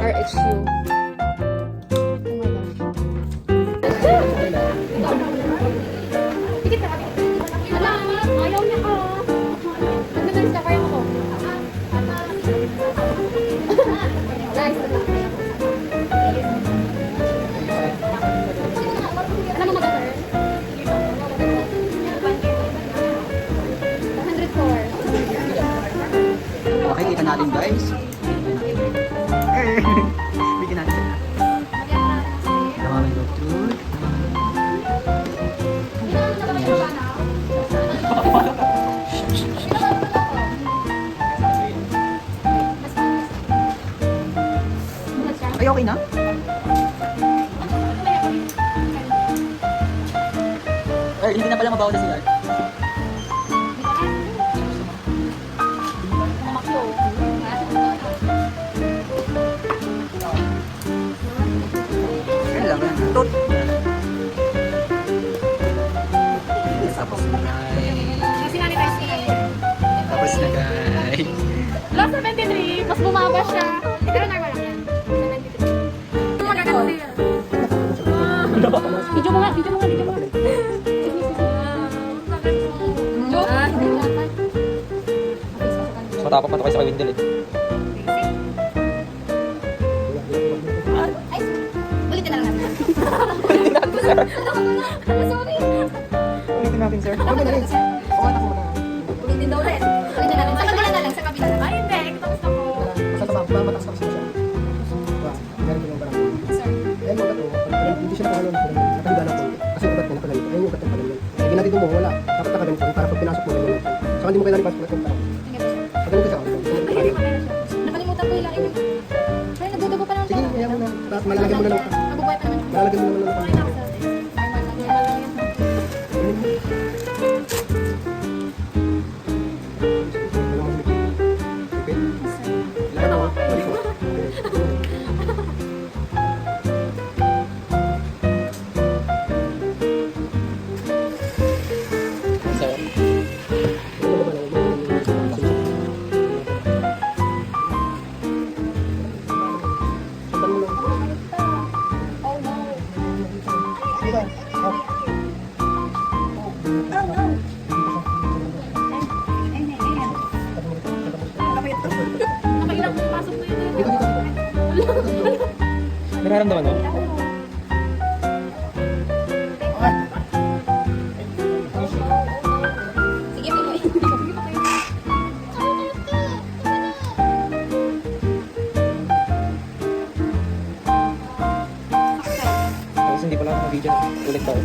RHU. Tikit na, tikit. Ala, ayaw niya ka. Nagdadalis ka, kaya mo ko. Guys, alam mo mag-order? 104. Makikita natin guys. Bigyan natin. Tama yung truth. Ay, okay na? Ay, hindi na pala mabawa na sila. Tot. Tapos na guys. Tapos na guys. Last 73, mas bumaba siya. Pero normal lang yan. 73. Magaganda yan. Video mo nga, video mo nga, video mo nga. So tapos pa ito kayo sa Windel eh. Ulitin na lang natin. Sorry. Ulitin natin sir. Ulitin daw ulit. Ulitin natin. Sa kabila na lang, sa kabila na lang. Ay, hindi. Ito gusto ko. Sa tabang, mataas na siya. Meron ko yung barang. Sir. Ayan yung ugat mo. Hindi siya nakahalo ng pagkain. Nakahiga na po. Kasi ugat niya nakaganito. Ayan yung ugat ng pagkain. Pag ginatid mo, wala. Dapat nakaganito. Para pag pinasok mo, ganyan lang. Saka hindi mo kailangan ipasok ulit yung parang. Pag ganito siya. Nakalimutan ko ilalim yung... Ay, nagdudugo pa naman. Sige, ayan mo na. Tapos malalagyan mo na lang. Mabubuhay pa naman. Malalagyan mo na lang. Okay na ako sa atin. Normal lang. Normal lang yan. Oh no. Nakailang pasok na yun. Nararamdaman mo? Sige, pinuin. Tapos hindi pala ako video ulit daw.